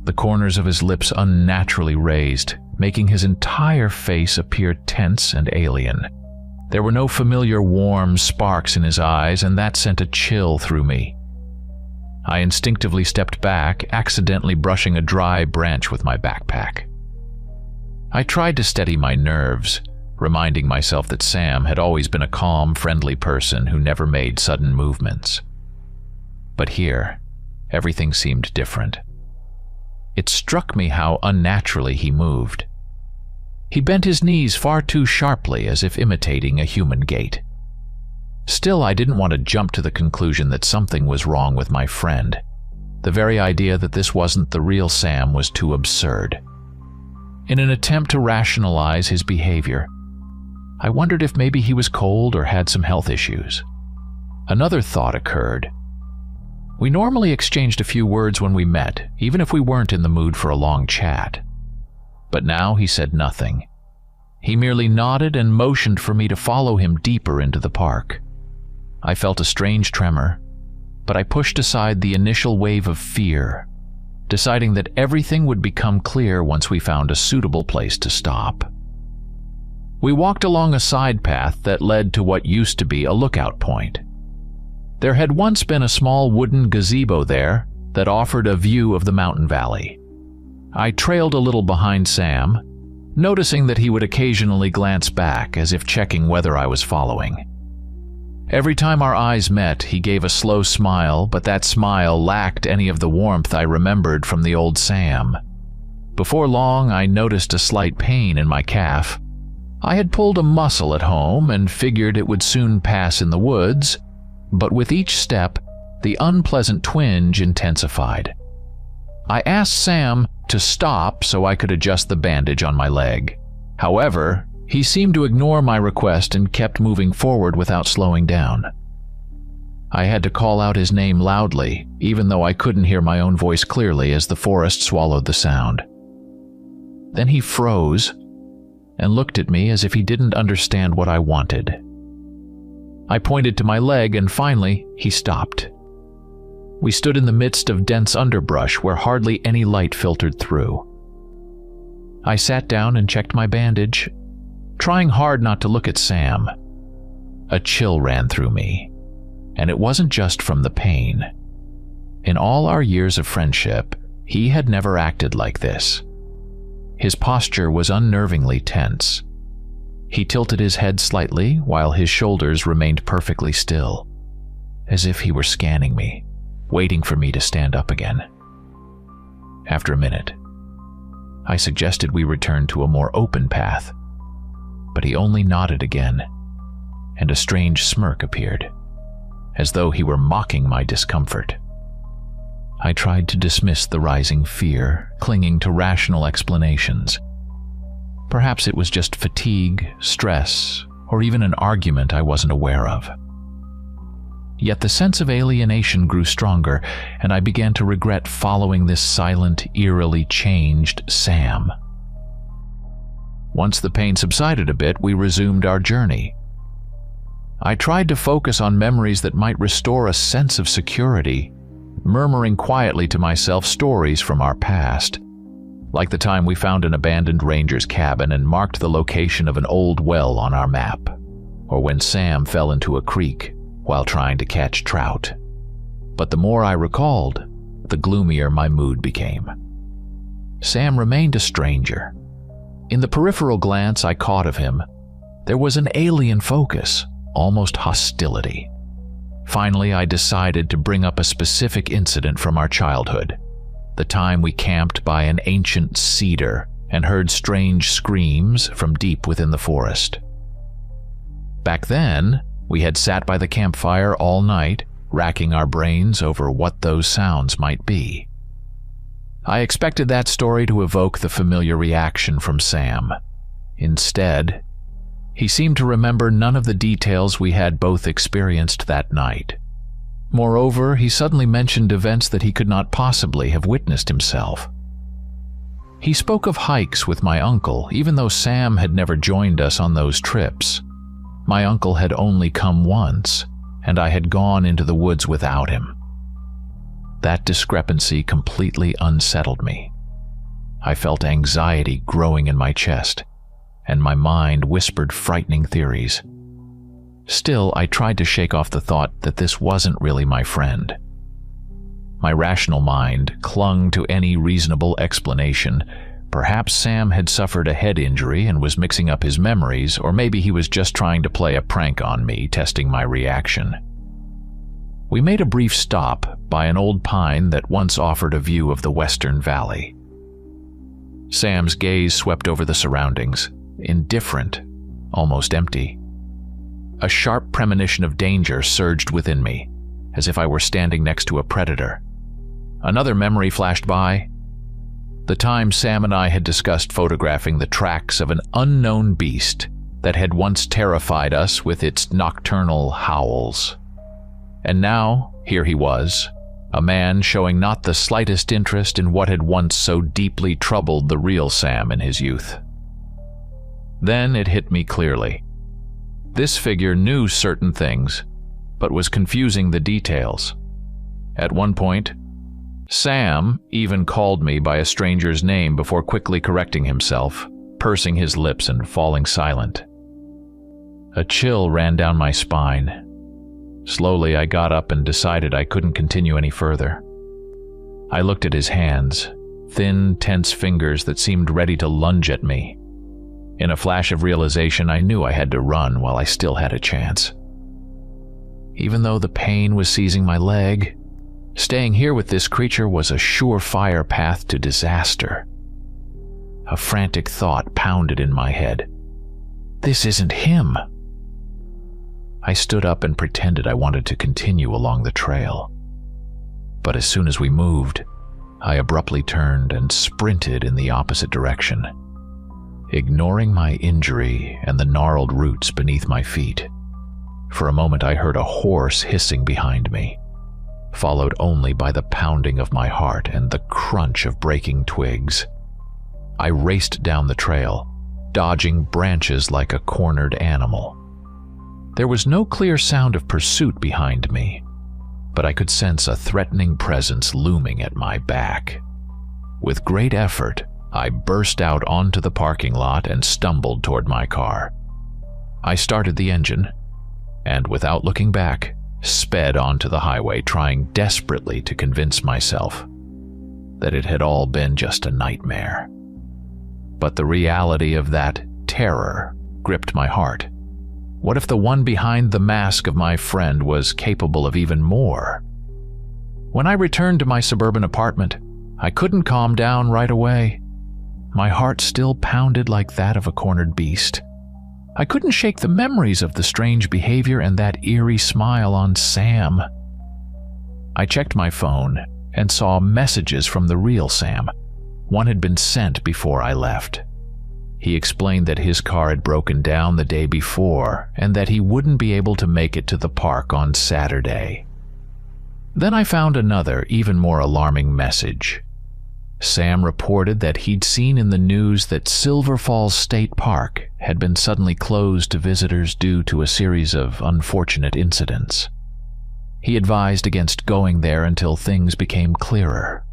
the corners of his lips unnaturally raised, making his entire face appear tense and alien. There were no familiar warm sparks in his eyes, and that sent a chill through me. I instinctively stepped back, accidentally brushing a dry branch with my backpack. I tried to steady my nerves, reminding myself that Sam had always been a calm, friendly person who never made sudden movements. But here, everything seemed different. It struck me how unnaturally he moved. He bent his knees far too sharply, as if imitating a human gait. Still, I didn't want to jump to the conclusion that something was wrong with my friend. The very idea that this wasn't the real Sam was too absurd. In an attempt to rationalize his behavior, I wondered if maybe he was cold or had some health issues. Another thought occurred. We normally exchanged a few words when we met, even if we weren't in the mood for a long chat. But now he said nothing. He merely nodded and motioned for me to follow him deeper into the park. I felt a strange tremor, but I pushed aside the initial wave of fear, deciding that everything would become clear once we found a suitable place to stop. We walked along a side path that led to what used to be a lookout point. There had once been a small wooden gazebo there that offered a view of the mountain valley. I trailed a little behind Sam, noticing that he would occasionally glance back as if checking whether I was following. Every time our eyes met, he gave a slow smile, but that smile lacked any of the warmth I remembered from the old Sam. Before long, I noticed a slight pain in my calf. I had pulled a muscle at home and figured it would soon pass in the woods, but with each step, the unpleasant twinge intensified. I asked Sam to stop so I could adjust the bandage on my leg. However, he seemed to ignore my request and kept moving forward without slowing down. I had to call out his name loudly, even though I couldn't hear my own voice clearly as the forest swallowed the sound. Then he froze and looked at me as if he didn't understand what I wanted. I pointed to my leg, and finally, he stopped. We stood in the midst of dense underbrush where hardly any light filtered through. I sat down and checked my bandage, trying hard not to look at Sam. A chill ran through me, and it wasn't just from the pain. In all our years of friendship, he had never acted like this. His posture was unnervingly tense. He tilted his head slightly while his shoulders remained perfectly still, as if he were scanning me, waiting for me to stand up again. After a minute, I suggested we return to a more open path, but he only nodded again, and a strange smirk appeared, as though he were mocking my discomfort. I tried to dismiss the rising fear, clinging to rational explanations. Perhaps it was just fatigue, stress, or even an argument I wasn't aware of. Yet the sense of alienation grew stronger, and I began to regret following this silent, eerily changed Sam. Once the pain subsided a bit, we resumed our journey. I tried to focus on memories that might restore a sense of security, murmuring quietly to myself stories from our past. Like the time we found an abandoned ranger's cabin and marked the location of an old well on our map, or when Sam fell into a creek while trying to catch trout. But the more I recalled, the gloomier my mood became. Sam remained a stranger. In the peripheral glance I caught of him, there was an alien focus, almost hostility. Finally, I decided to bring up a specific incident from our childhood, the time we camped by an ancient cedar and heard strange screams from deep within the forest. Back then, we had sat by the campfire all night, racking our brains over what those sounds might be. I expected that story to evoke the familiar reaction from Sam. Instead, he seemed to remember none of the details we had both experienced that night. Moreover, he suddenly mentioned events that he could not possibly have witnessed himself. He spoke of hikes with my uncle, even though Sam had never joined us on those trips. My uncle had only come once, and I had gone into the woods without him. That discrepancy completely unsettled me. I felt anxiety growing in my chest, and my mind whispered frightening theories. Still, I tried to shake off the thought that this wasn't really my friend. My rational mind clung to any reasonable explanation. Perhaps Sam had suffered a head injury and was mixing up his memories, or maybe he was just trying to play a prank on me, testing my reaction. We made a brief stop by an old pine that once offered a view of the western valley. Sam's gaze swept over the surroundings, indifferent, almost empty. A sharp premonition of danger surged within me, as if I were standing next to a predator. Another memory flashed by. The time Sam and I had discussed photographing the tracks of an unknown beast that had once terrified us with its nocturnal howls. And now, here he was, a man showing not the slightest interest in what had once so deeply troubled the real Sam in his youth. Then it hit me clearly. This figure knew certain things, but was confusing the details. At one point, Sam even called me by a stranger's name before quickly correcting himself, pursing his lips and falling silent. A chill ran down my spine. Slowly, I got up and decided I couldn't continue any further. I looked at his hands, thin, tense fingers that seemed ready to lunge at me. In a flash of realization, I knew I had to run while I still had a chance. Even though the pain was seizing my leg, staying here with this creature was a surefire path to disaster. A frantic thought pounded in my head. This isn't him. I stood up and pretended I wanted to continue along the trail. But as soon as we moved, I abruptly turned and sprinted in the opposite direction, ignoring my injury and the gnarled roots beneath my feet. For a moment I heard a hoarse hissing behind me, followed only by the pounding of my heart and the crunch of breaking twigs. I raced down the trail, dodging branches like a cornered animal. There was no clear sound of pursuit behind me, but I could sense a threatening presence looming at my back. With great effort, I burst out onto the parking lot and stumbled toward my car. I started the engine, and without looking back, sped onto the highway, trying desperately to convince myself that it had all been just a nightmare. But the reality of that terror gripped my heart. What if the one behind the mask of my friend was capable of even more? When I returned to my suburban apartment, I couldn't calm down right away. My heart still pounded like that of a cornered beast. I couldn't shake the memories of the strange behavior and that eerie smile on Sam. I checked my phone and saw messages from the real Sam. One had been sent before I left. He explained that his car had broken down the day before and that he wouldn't be able to make it to the park on Saturday. Then I found another, even more alarming message. Sam reported that he'd seen in the news that Silver Falls State Park had been suddenly closed to visitors due to a series of unfortunate incidents. He advised against going there until things became clearer.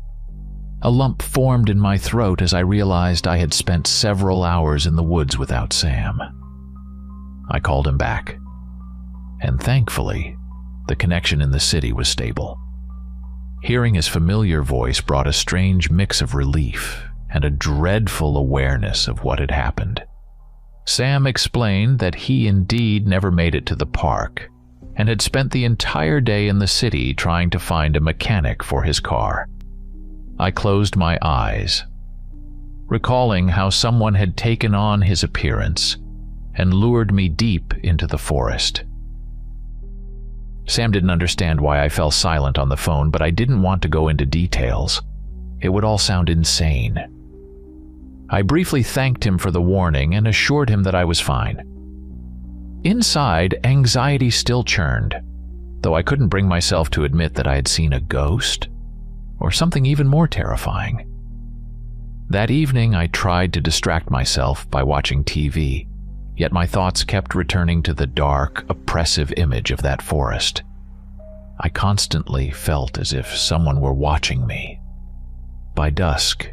A lump formed in my throat as I realized I had spent several hours in the woods without Sam. I called him back, and thankfully, the connection in the city was stable. Hearing his familiar voice brought a strange mix of relief and a dreadful awareness of what had happened. Sam explained that he indeed never made it to the park, and had spent the entire day in the city trying to find a mechanic for his car. I closed my eyes, recalling how someone had taken on his appearance and lured me deep into the forest. Sam didn't understand why I fell silent on the phone, but I didn't want to go into details. It would all sound insane. I briefly thanked him for the warning and assured him that I was fine. Inside, anxiety still churned, though I couldn't bring myself to admit that I had seen a ghost or something even more terrifying. That evening, I tried to distract myself by watching TV, yet my thoughts kept returning to the dark, oppressive image of that forest. I constantly felt as if someone were watching me. By dusk,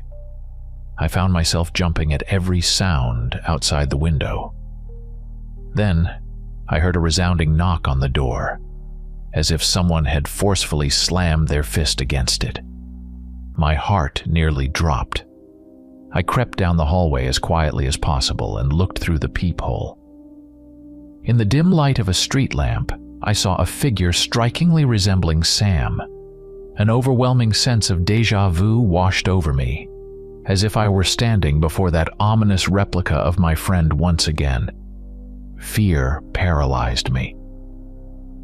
I found myself jumping at every sound outside the window. Then, I heard a resounding knock on the door, as if someone had forcefully slammed their fist against it. My heart nearly dropped. I crept down the hallway as quietly as possible and looked through the peephole. In the dim light of a street lamp, I saw a figure strikingly resembling Sam. An overwhelming sense of déjà vu washed over me, as if I were standing before that ominous replica of my friend once again. Fear paralyzed me.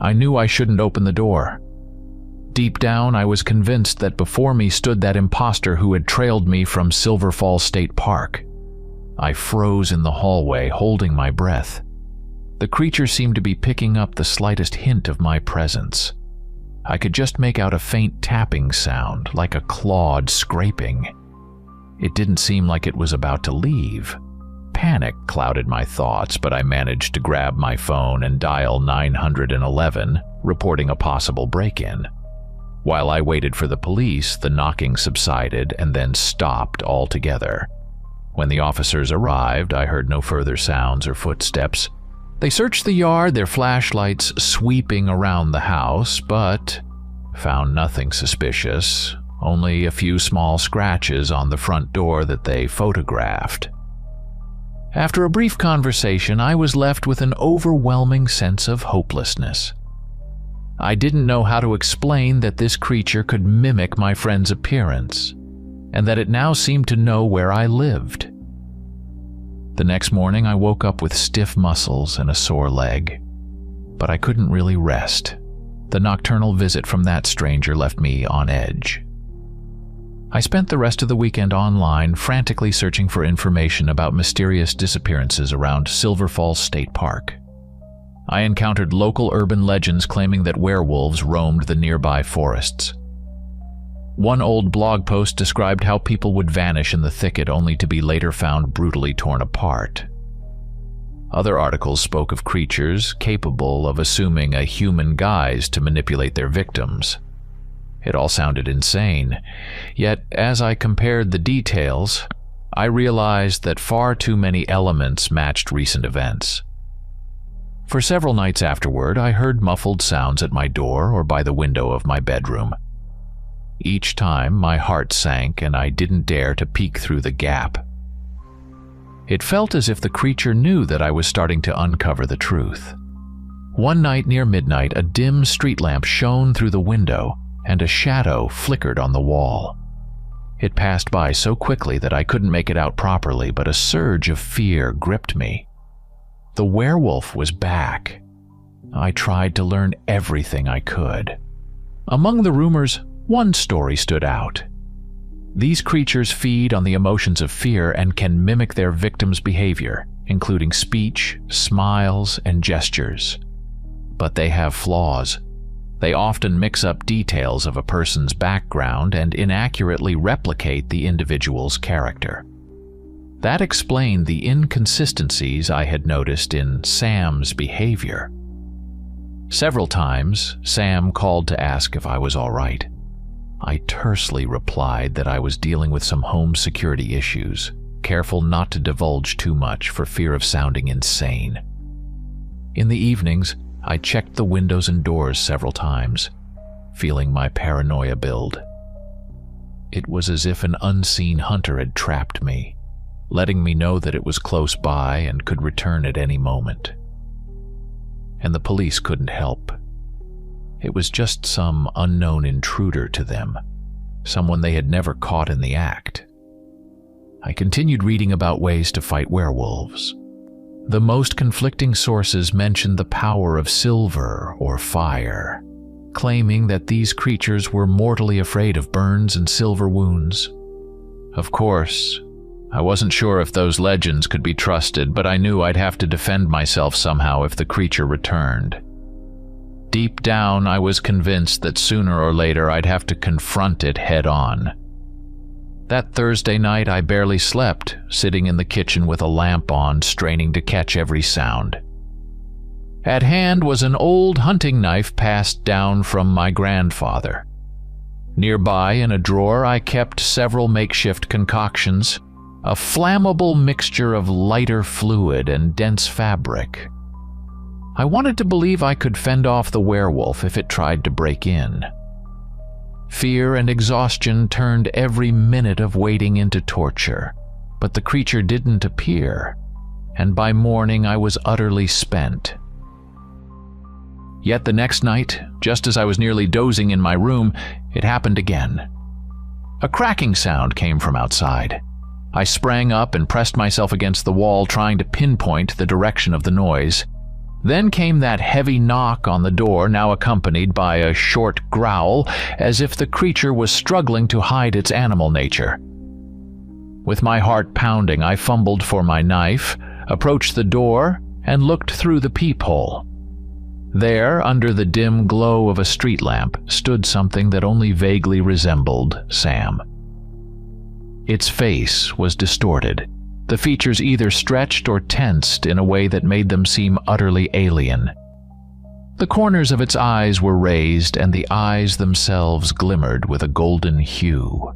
I knew I shouldn't open the door. Deep down, I was convinced that before me stood that imposter who had trailed me from Silver Falls State Park. I froze in the hallway, holding my breath. The creature seemed to be picking up the slightest hint of my presence. I could just make out a faint tapping sound, like a clawed scraping. It didn't seem like it was about to leave. Panic clouded my thoughts, but I managed to grab my phone and dial 911, reporting a possible break-in. While I waited for the police, the knocking subsided and then stopped altogether. When the officers arrived, I heard no further sounds or footsteps. They searched the yard, their flashlights sweeping around the house, but found nothing suspicious, only a few small scratches on the front door that they photographed. After a brief conversation, I was left with an overwhelming sense of hopelessness. I didn't know how to explain that this creature could mimic my friend's appearance, and that it now seemed to know where I lived. The next morning, I woke up with stiff muscles and a sore leg, but I couldn't really rest. The nocturnal visit from that stranger left me on edge. I spent the rest of the weekend online, frantically searching for information about mysterious disappearances around Silver Falls State Park. I encountered local urban legends claiming that werewolves roamed the nearby forests. One old blog post described how people would vanish in the thicket only to be later found brutally torn apart. Other articles spoke of creatures capable of assuming a human guise to manipulate their victims. It all sounded insane, yet as I compared the details, I realized that far too many elements matched recent events. For several nights afterward, I heard muffled sounds at my door or by the window of my bedroom. Each time, my heart sank and I didn't dare to peek through the gap. It felt as if the creature knew that I was starting to uncover the truth. One night near midnight, a dim street lamp shone through the window, and a shadow flickered on the wall. It passed by so quickly that I couldn't make it out properly, but a surge of fear gripped me. The werewolf was back. I tried to learn everything I could. Among the rumors, one story stood out. These creatures feed on the emotions of fear and can mimic their victims' behavior, including speech, smiles, and gestures. But they have flaws. They often mix up details of a person's background and inaccurately replicate the individual's character. That explained the inconsistencies I had noticed in Sam's behavior. Several times, Sam called to ask if I was all right. I tersely replied that I was dealing with some home security issues, careful not to divulge too much for fear of sounding insane. In the evenings, I checked the windows and doors several times, feeling my paranoia build. It was as if an unseen hunter had trapped me, letting me know that it was close by and could return at any moment. And the police couldn't help. it was just some unknown intruder to them, someone they had never caught in the act. I continued reading about ways to fight werewolves. The most conflicting sources mentioned the power of silver or fire, claiming that these creatures were mortally afraid of burns and silver wounds. Of course, I wasn't sure if those legends could be trusted, but I knew I'd have to defend myself somehow if the creature returned. Deep down, I was convinced that sooner or later I'd have to confront it head-on. That Thursday night, I barely slept, sitting in the kitchen with a lamp on, straining to catch every sound. At hand was an old hunting knife passed down from my grandfather. Nearby, in a drawer, I kept several makeshift concoctions, a flammable mixture of lighter fluid and dense fabric. I wanted to believe I could fend off the werewolf if it tried to break in. Fear and exhaustion turned every minute of waiting into torture, but the creature didn't appear, and by morning I was utterly spent. Yet the next night, just as I was nearly dozing in my room, it happened again. A cracking sound came from outside. I sprang up and pressed myself against the wall, trying to pinpoint the direction of the noise. Then came that heavy knock on the door, now accompanied by a short growl, as if the creature was struggling to hide its animal nature. With my heart pounding, I fumbled for my knife, approached the door, and looked through the peephole. There, under the dim glow of a street lamp, stood something that only vaguely resembled Sam. Its face was distorted, the features either stretched or tensed in a way that made them seem utterly alien. The corners of its eyes were raised, and the eyes themselves glimmered with a golden hue.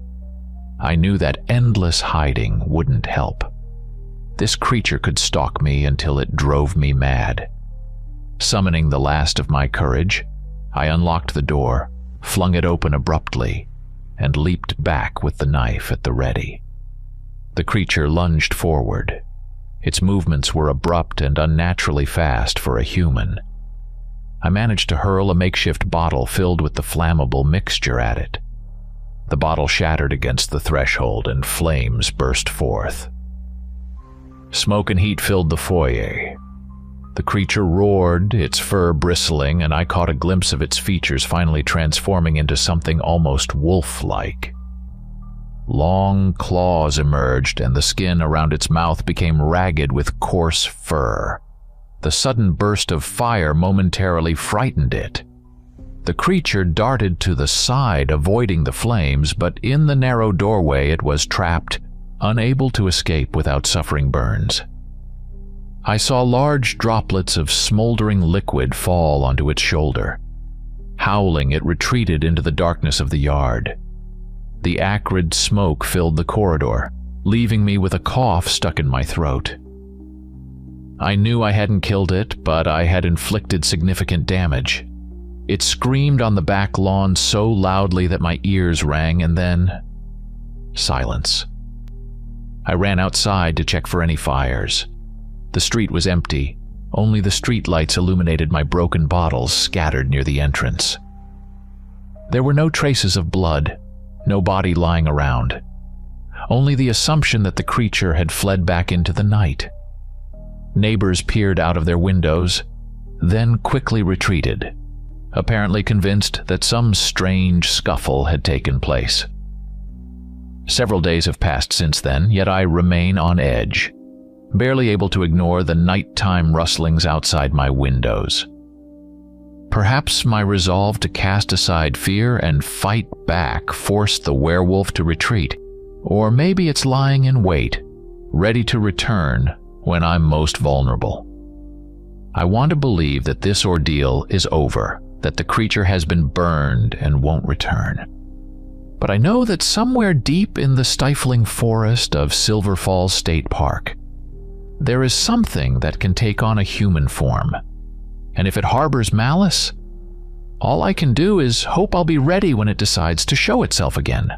I knew that endless hiding wouldn't help. This creature could stalk me until it drove me mad. Summoning the last of my courage, I unlocked the door, flung it open abruptly, and leaped back with the knife at the ready. The creature lunged forward. Its movements were abrupt and unnaturally fast for a human. I managed to hurl a makeshift bottle filled with the flammable mixture at it. The bottle shattered against the threshold and flames burst forth. Smoke and heat filled the foyer. The creature roared, its fur bristling, and I caught a glimpse of its features finally transforming into something almost wolf-like. Long claws emerged, and the skin around its mouth became ragged with coarse fur. The sudden burst of fire momentarily frightened it. The creature darted to the side, avoiding the flames, but in the narrow doorway it was trapped, unable to escape without suffering burns. I saw large droplets of smoldering liquid fall onto its shoulder. Howling, it retreated into the darkness of the yard. The acrid smoke filled the corridor, leaving me with a cough stuck in my throat. I knew I hadn't killed it, but I had inflicted significant damage. It screamed on the back lawn so loudly that my ears rang, and then silence. I ran outside to check for any fires. The street was empty. Only the street lights illuminated my broken bottles scattered near the entrance. There were no traces of blood, no body lying around. Only the assumption that the creature had fled back into the night. Neighbors peered out of their windows, then quickly retreated, apparently convinced that some strange scuffle had taken place. Several days have passed since then, yet I remain on edge, barely able to ignore the nighttime rustlings outside my windows. Perhaps my resolve to cast aside fear and fight back forced the werewolf to retreat, or maybe it's lying in wait, ready to return when I'm most vulnerable. I want to believe that this ordeal is over, that the creature has been burned and won't return. But I know that somewhere deep in the stifling forest of Silver Falls State Park, there is something that can take on a human form. And if it harbors malice, all I can do is hope I'll be ready when it decides to show itself again.